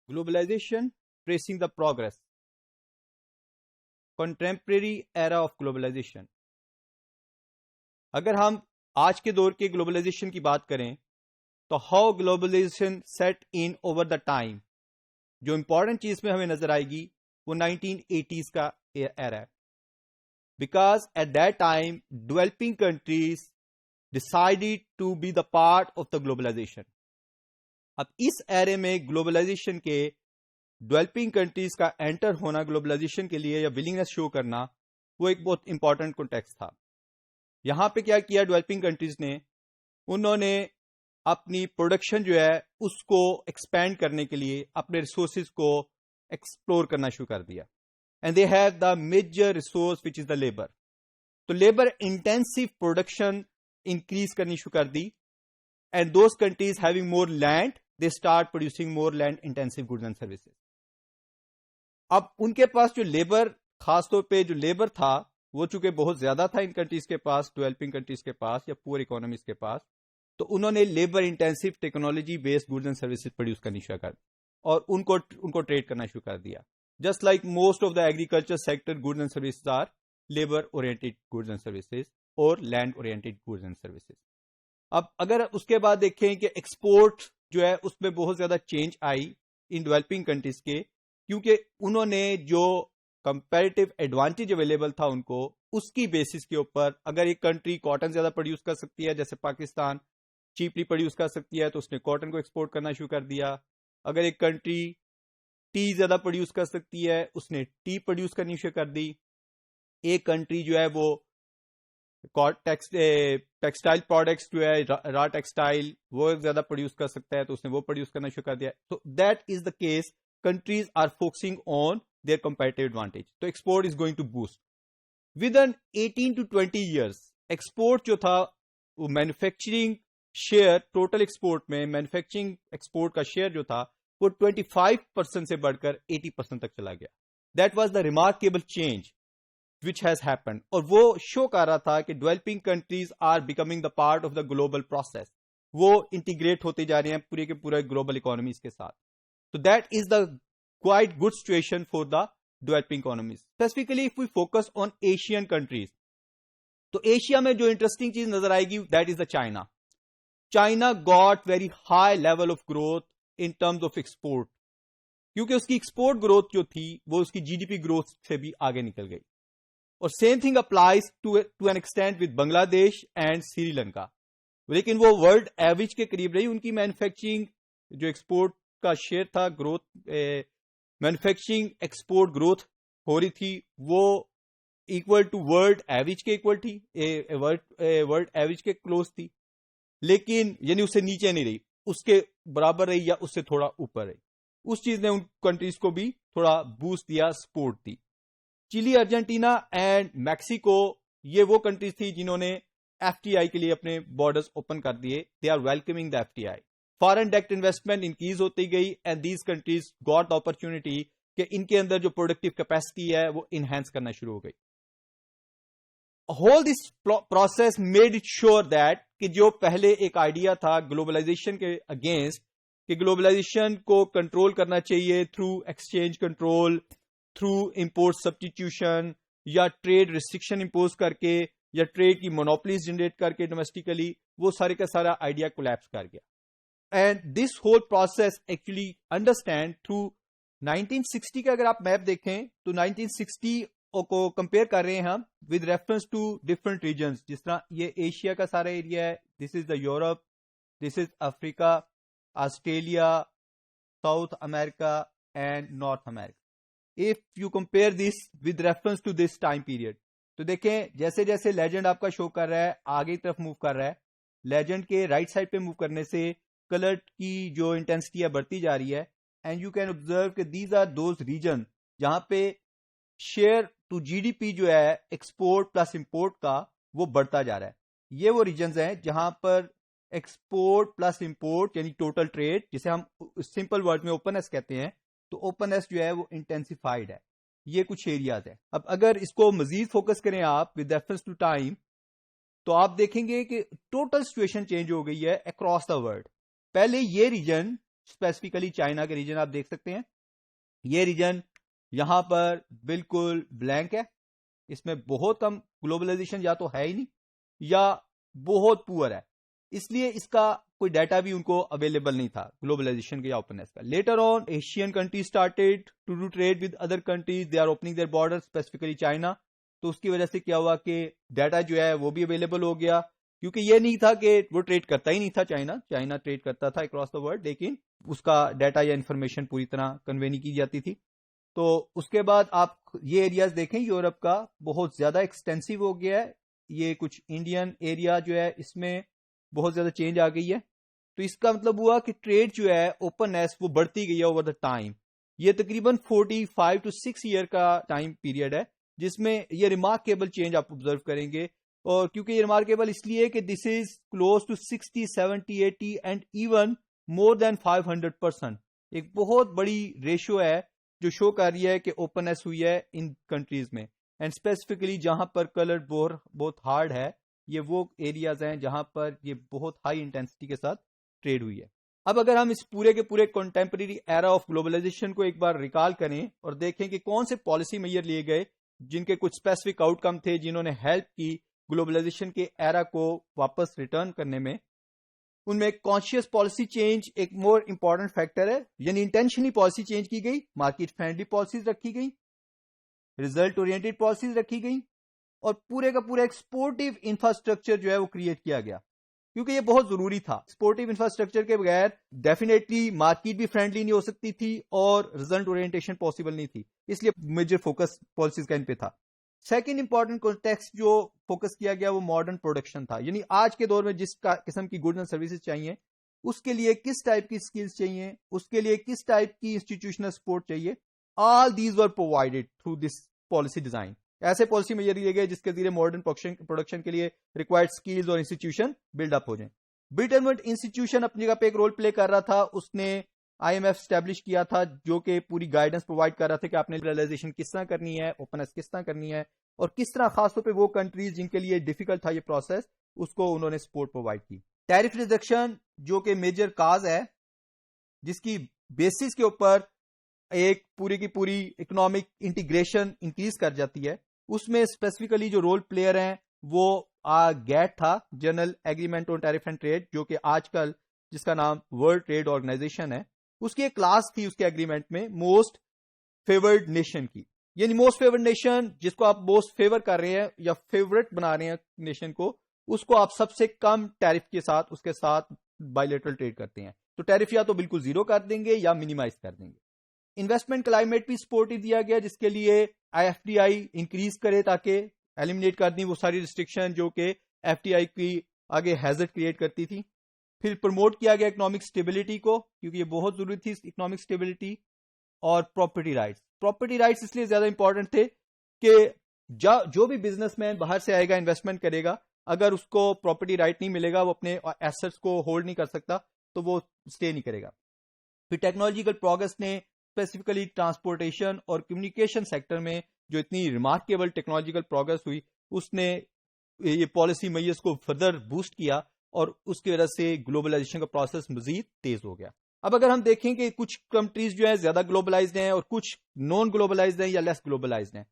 Globalization, tracing the progress. Contemporary era of globalization. اگر ہم آج کے دور کے گلوبلائزیشن کی بات کریں تو how globalization set in over the time, جو امپورٹنٹ چیز میں ہمیں نظر آئے گی وہ 1980s کا ایرا ہے. Because at that time developing countries decided to be the part of the globalization. اب اس ایرے میں گلوبلائزیشن کے ڈیولپنگ کنٹریز کا انٹر ہونا گلوبلائزیشن کے لیے یا ولنگنس شو کرنا وہ ایک بہت امپورٹنٹ کانٹیکسٹ تھا. یہاں پہ کیا کیا ڈیولپنگ کنٹریز نے، انہوں نے اپنی پروڈکشن جو ہے اس کو ایکسپینڈ کرنے کے لیے اپنے ریسورسز کو ایکسپلور کرنا شروع کر دیا. And they have the major resource which is the labour. تو لیبر انٹینسو پروڈکشن انکریز کرنی شروع کر دی. And those countries having more land they start producing more land intensive goods and services. اب ان کے پاس جو لیبر، خاص طور پہ جو لیبر تھا وہ چونکہ بہت زیادہ تھا ان کنٹریز کے پاس، ڈیولپنگ کنٹریز کے پاس یا پور اکانومیز کے پاس، تو انہوں نے labour intensive technology based goods and services produce کرنی شروع کر دی اور ان کو ٹریڈ کرنا شروع کر دیا. Just like most of the agriculture sector goods and services are labour oriented goods and services اور land oriented goods and services. اب اگر اس کے بعد دیکھیں کہ ایکسپورٹ جو ہے اس میں بہت زیادہ change I in developing countries کے، کیونکہ انہوں نے جو کمپیریٹو ایڈوانٹیج اویلیبل تھا ان کو، اس کی بیسس کے اوپر اگر ایک کنٹری کاٹن زیادہ پروڈیوس کر سکتی ہے، جیسے پاکستان چیپلی پروڈیوس کر سکتی ہے تو اس نے کاٹن کو ایکسپورٹ کرنا شروع کر دیا. اگر ایک کنٹری ٹی زیادہ پروڈیوس کر سکتی ہے اس نے ٹی پروڈیوس کرنی شروع کر دی. ایک کنٹری جو ہے وہ ٹیکسٹائل پروڈکٹس جو ہے را ٹیکسٹائل وہ زیادہ پروڈیوس کر سکتا ہے تو اس نے وہ پروڈیوس کرنا شروع کر دیا. تو that is the case, countries are focusing on their competitive advantage. So export is going to boost. Within 18 to 20 years, export جو تھا وہ مینوفیکچرنگ شیئر، ٹوٹل ایکسپورٹ میں مینوفیکچرنگ ایکسپورٹ کا شیئر جو تھا وہ 25% سے بڑھ کر 80% تک چلا گیا. That was the remarkable change which has happened. اور وہ شو کر رہا تھا کہ developing countries are becoming the part of the global process. وہ انٹیگریٹ ہوتے جا رہے ہیں پورے کے پورے گلوبل اکانومیز کے ساتھ. So that is the quite good situation for the developing economies. Specifically, if we focus on Asian countries, تو ایشیا میں جو انٹرسٹنگ چیز نظر آئے گی that is the China. China got very high level of growth in terms of export. کیونکہ اس کی export growth جو تھی وہ اس کی جی ڈی پی گروتھ سے بھی آگے نکل گئی. اور same thing applies to an extent with Bangladesh and Sri Lanka. لیکن وہ ورلڈ ایوریج کے قریب رہی. ان کی مینوفیکچرنگ جو ایکسپورٹ کا شیئر تھا، گروتھ مینوفیکچرنگ ایکسپورٹ گروتھ ہو رہی تھی، وہ ایکول ٹو ورلڈ ایوریج کے ایکول تھی، ورلڈ ایوریج کے کلوز تھی. لیکن یعنی اس سے نیچے نہیں رہی، اس کے برابر رہی یا اس سے تھوڑا اوپر رہی. اس چیز نے ان کنٹریز کو بھی تھوڑا بوسٹ دیا، سپورٹ دی. چلی، ارجنٹینا اینڈ میکسیکو یہ وہ کنٹریز تھی جنہوں نے ایف ٹی آئی کے لیے اپنے بارڈرز اوپن کر دیے. They are welcoming the F T I. Foreign direct investment increase ہوتی گئی and these countries got the opportunity کہ ان کے اندر جو پروڈکٹیو کیپیسٹی ہے وہ انہینس کرنا شروع ہو گئی. Whole this process made it sure that کہ جو پہلے ایک آئیڈیا تھا گلوبلائزیشن کے اگینسٹ کہ گلوبلائزیشن کو کنٹرول کرنا چاہیے through exchange control, through import substitution یا ٹریڈ ریسٹرکشن امپوز کر کے یا ٹریڈ کی مونوپلیز جنریٹ کر کے ڈومیسٹیکلی، وہ سارے کا سارا آئیڈیا کولیپس کر گیا. And this whole process actually understand through 1960 کا اگر آپ میپ دیکھیں تو 1960 کو کمپیئر کر رہے ہیں ہم with reference to different regions. جس طرح یہ ایشیا کا سارا ایریا ہے، this is the Europe, this is Africa, Australia, South America and North America. If you compare this with reference to this time period تو دیکھیں جیسے جیسے لیجنڈ آپ کا شو کر رہا ہے آگے کی طرف موو کر رہا ہے، لیجنڈ کے رائٹ سائڈ پہ موو کرنے سے کلر کی جو انٹینسٹی ہے بڑھتی جا رہی ہے. اینڈ یو کین آبزرو کہ دیز آر دوز ریجن جہاں پہ share to G D P جو ہے ایکسپورٹ پلس امپورٹ کا وہ بڑھتا جا رہا ہے. یہ وہ ریجنز ہیں جہاں پر ایکسپورٹ پلس امپورٹ یعنی ٹوٹل ٹریڈ جسے ہم سمپل ورڈ میں اوپننس کہتے ہیں، تو اوپننس جو ہے وہ انٹینسیفائڈ ہے. یہ کچھ ایریاز ہیں. اب اگر اس کو مزید فوکس کریں آپ ود ریفرنس ٹو ٹائم تو آپ دیکھیں گے کہ ٹوٹل سچویشن چینج ہو گئی ہے اکراس دا ورلڈ. پہلے یہ ریجن اسپیسیفکلی چائنا کے ریجن آپ دیکھ سکتے ہیں. یہ ریجن یہاں پر بالکل بلینک ہے, اس میں بہت کم گلوبلائزیشن یا تو ہے ہی نہیں یا بہت پور ہے, اس لیے اس کا کوئی ڈیٹا بھی ان کو اویلیبل نہیں تھا گلوبلائزیشن کے یا اوپننس کا. Later on Asian countries started to do trade with other countries, they are opening their border specifically China. تو اس کی وجہ سے کیا ہوا کہ ڈیٹا جو ہے وہ بھی اویلیبل ہو گیا, کیونکہ یہ نہیں تھا کہ وہ ٹریڈ کرتا ہی نہیں تھا چائنا ٹریڈ کرتا تھا اکراس دا ورلڈ, لیکن اس کا ڈیٹا یا انفارمیشن پوری طرح کنوے نہیں کی جاتی تھی. تو اس کے بعد آپ یہ ایریاز دیکھیں یورپ کا بہت زیادہ ایکسٹینسو ہو گیا ہے. یہ کچھ انڈین ایریا جو ہے اس میں بہت زیادہ چینج آ گئی ہے. تو اس کا مطلب ہوا کہ ٹریڈ جو ہے اوپننیس وہ بڑھتی گئی ہے اوور دا ٹائم. یہ تقریباً 45 to 6 ایئر کا ٹائم پیریڈ ہے جس میں یہ ریمارکیبل چینج آپ آبزرو کریں گے. اور کیونکہ یہ ریمارکیبل اس لیے کہ this is close to 60, 70, 80 and even more than 500%. ایک بہت بڑی ریشو ہے جو شو کر رہی ہے کہ اوپننیس ہوئی ہے ان کنٹریز میں. اینڈ اسپیسیفکلی جہاں پر کلر بہت ہارڈ ہے, یہ وہ ایریاز ہیں جہاں پر یہ بہت ہائی انٹینسٹی کے ساتھ ٹریڈ ہوئی ہے. اب اگر ہم اس پورے کے پورے کنٹمپریری ایرا آف گلوبلائزیشن کو ایک بار ریکال کریں اور دیکھیں کہ کون سے پالیسی میئر لیے گئے جن کے کچھ اسپیسیفک آؤٹ کم تھے, جنہوں نے ہیلپ کی گلوبلائزیشن کے ایرا کو واپس ریٹرن کرنے میں, ان میں کانشیس پالیسی چینج ایک مور امپورٹنٹ فیکٹر ہے. یعنی انٹینشنلی پالیسی چینج کی گئی, مارکیٹ فرینڈلی پالیسیز رکھی گئی, ریزلٹ اورینٹڈ پالیسیز رکھی گئی, اور پورے کا پورا ایکسپورٹیو انفراسٹرکچر جو ہے وہ کریٹ کیا گیا, کیونکہ یہ بہت ضروری تھا. ایکسپورٹیو انفراسٹرکچر کے بغیر ڈیفینیٹلی مارکیٹ بھی فرینڈلی نہیں ہو سکتی تھی اور ریزلٹ اورینٹیشن پاسبل نہیں تھی, اس لیے میجر فوکس پالیسیز کا ان پہ تھا. سیکنڈ امپورٹنٹ کانٹیکسٹ جو فوکس کیا گیا وہ ماڈرن پروڈکشن تھا. یعنی آج کے دور میں جس قسم کی گڈز اینڈ سروسز چاہیے اس کے لیے کس ٹائپ کی اسکلز چاہیے, اس کے لیے کس ٹائپ کی انسٹیٹیوشنل سپورٹ چاہیے, all these were provided through this policy design. ایسے پالیسی میجر لیے گئے جس کے ذریعے ماڈرن پروڈکشن کے لیے ریکوائرڈ اسکلز اور انسٹیٹیوشن بلڈ اپ ہو جائیں. برٹن وڈ انسٹیٹیوشن اپنی جگہ پہ ایک رول پلے کر رہا تھا. اس نے آئی ایم ایف اسٹیبلش کیا تھا جو کہ پوری گائیڈنس پرووائڈ کر رہا تھا کہ آپ نے لبرلائزیشن کس طرح کرنی ہے, اوپننس کس طرح کرنی ہے, اور کس طرح خاص طور پہ وہ کنٹریز جن کے لیے ڈیفیکلٹ تھا یہ پروسیس, اس کو انہوں نے سپورٹ پرووائڈ کی. ٹیرف ریڈکشن جو کہ میجر کاز ہے جس کی بیسس کے اوپر ایک پوری کی پوری اکنامک انٹیگریشن انکریز کر جاتی ہے, اس میں اسپیسیفکلی جو رول پلیئر ہیں وہ گیٹ تھا, general agreement on tariff and trade, جو کہ آج کل جس کا نام ورلڈ ٹریڈ آرگنائزیشن ہے. اس کی ایک کلاس تھی اس کے ایگریمنٹ میں موسٹ فیورڈ نیشن کی. یعنی موسٹ فیورڈ نیشن جس کو آپ موسٹ فیور کر رہے ہیں یا فیورٹ بنا رہے ہیں نیشن کو, اس کو آپ سب سے کم ٹیرف کے ساتھ اس کے ساتھ بائیلیٹرل ٹریڈ کرتے ہیں. تو ٹیرف یا تو بالکل زیرو کر دیں گے یا منیمائز کر دیں گے. انویسٹمنٹ کلائمیٹ بھی سپورٹو دیا گیا جس کے لیے I F T I increase کرے تاکہ ایلیمنیٹ کر دیں وہ ساری ریسٹرکشن جو کہ ایف ٹی آئی کی آگے ہیزٹ کریٹ کرتی تھی. پھر پروموٹ کیا گیا اکنامک اسٹیبلٹی کو, کیونکہ یہ بہت ضروری تھی اکنامک اسٹیبلٹی. اور پراپرٹی رائٹس اس لیے زیادہ امپورٹنٹ تھے کہ جو بھی بزنس مین باہر سے آئے گا انویسٹمنٹ کرے گا, اگر اس کو پراپرٹی رائٹ نہیں ملے گا, وہ اپنے ایسٹس کو ہولڈ نہیں کر سکتا, تو وہ اسٹے نہیں کرے گا. پھر ٹیکنالوجیکل پروگرس نے اسپیسیفکلی ٹرانسپورٹیشن اور کمیونیکیشن سیکٹر میں جو اتنی ریمارکیبل ٹیکنالوجیکل پروگرس ہوئی, اس نے یہ پالیسی میئرز کو فردر بوسٹ کیا اور اس کی وجہ سے گلوبلائزیشن کا پروسیس مزید تیز ہو گیا. اب اگر ہم دیکھیں کہ کچھ کنٹریز جو ہیں زیادہ گلوبلائزڈ ہیں اور کچھ نان گلوبلائزڈ ہیں یا لیس گلوبلائزڈ ہیں.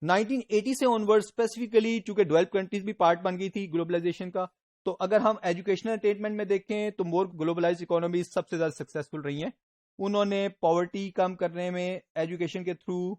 1980 سے آن ورڈ اسپیسیفکلی چونکہ ڈیولپ کنٹریز بھی پارٹ بن گئی تھی گلوبلائزیشن کا, تو اگر ہم ایجوکیشنل اٹینمنٹ میں دیکھیں تو مور گلوبلائزڈ اکانومیز سب سے زیادہ سکسیسفل رہی ہیں. انہوں نے پاورٹی کم کرنے میں, ایجوکیشن کے تھرو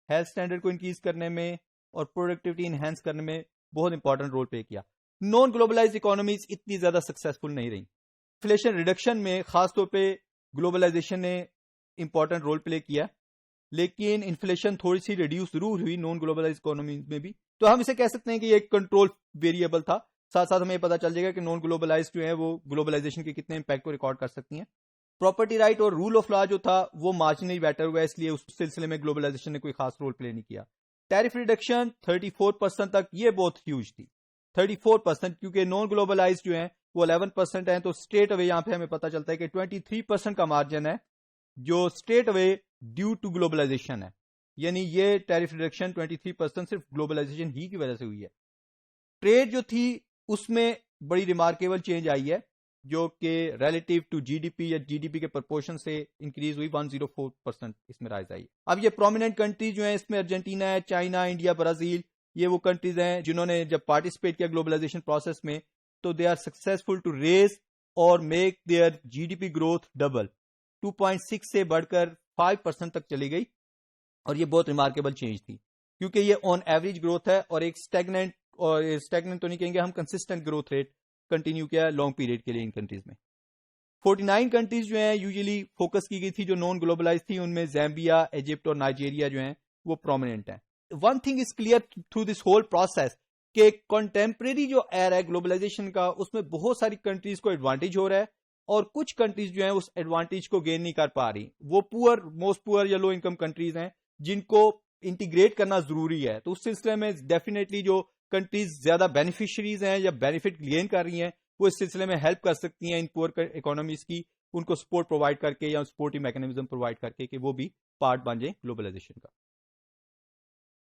ہیلتھ اسٹینڈرڈ کو انکریز کرنے میں اور پروڈکٹیوٹی انہینس کرنے میں بہت امپورٹنٹ رول پلے کیا. نان گلوبلائزڈ اکانومیز اتنی زیادہ سکسیسفل نہیں رہی. انفلیشن ریڈکشن میں خاص طور پہ گلوبلائزیشن نے امپورٹنٹ رول پلے کیا, لیکن انفلیشن تھوڑی سی ریڈیوس ضرور ہوئی نان گلوبلائزڈ اکانومی میں بھی. تو ہم اسے کہہ سکتے ہیں کہ یہ ایک کنٹرول ویریبل تھا. ساتھ ساتھ ہمیں یہ پتا چل جائے گا کہ نان گلوبلائزڈ جو ہے وہ گلوبلائزیشن کے کتنے امپیکٹ کو ریکارڈ کر سکتی ہیں. پراپرٹی رائٹ اور رول آف لا جو تھا وہ مارجنلی بیٹر ہوا, اس لیے اس سلسلے میں گلوبلائزیشن نے کوئی خاص رول پلے نہیں کیا. ٹیرف ریڈکشن 34% تک, یہ بہت ہیوج تھی 34%, کیونکہ نان گلوبلائزڈ جو ہیں وہ 11% ہیں. تو اسٹریٹ اوے یہاں پہ ہمیں پتا چلتا ہے کہ 23% کا مارجن ہے جو straight away due to globalization ہے. یعنی یہ ٹیرف ریڈکشن 23% صرف گلوبلائزیشن ہی کی وجہ سے ہوئی ہے. ٹریڈ جو تھی اس میں بڑی ریمارکیبل چینج آئی ہے. جو کہ relative to G D P یا جی ڈی پی کے پرپورشن سے انکریز ہوئی 104% اس میں رائز آئی. اب یہ پرومیننٹ کنٹریز جو ہیں اس میں ارجنٹینا ہے, چائنا, انڈیا, برازیل, یہ وہ کنٹریز ہیں جنہوں نے جب پارٹیسپیٹ کیا گلوبلائزیشن پروسیس میں تو they are successful to raise اور make their G D P growth double 2.6 سے بڑھ کر 5% تک چلی گئی, اور یہ بہت ریمارکیبل چینج تھی کیونکہ یہ آن ایوریج گروتھ ہے اور ایک اسٹیگننٹ تو نہیں کہیں گے ہم, کنسسٹنٹ گروتھ ریٹ کنٹینیو کیا لانگ پیریڈ کے لیے ان کنٹریز میں. 49 کنٹریز جو ہیں یوزلی فوکس کی گئی تھی جو نان گلوبلائز تھی, ان میں زامبیا, ایجپٹ اور نائجیریا جو ہیں وہ پرومیننٹ ہیں. One thing is clear through this whole process کہ کنٹمپریری جو ایرا ہے گلوبلائزیشن کا اس میں بہت ساری کنٹریز کو ایڈوانٹیج ہو رہا ہے اور کچھ کنٹریز جو ہیں اس ایڈوانٹیج کو گین نہیں کر پا رہی. وہ موسٹ پور یا لو انکم کنٹریز ہیں جن کو انٹیگریٹ کرنا ضروری ہے. تو اس سلسلے میں ڈیفینیٹلی جو کنٹریز زیادہ بینیفیشریز ہیں یا بینیفٹ گین کر رہی ہیں وہ اس سلسلے میں ہیلپ کر سکتی ہیں ان پور اکانومیز کی, ان کو سپورٹ پرووائڈ کر کے یا سپورٹی میکینزم پرووائڈ کر کے کہ وہ بھی پارٹ بن جائیں گلوبلائزیشن کا.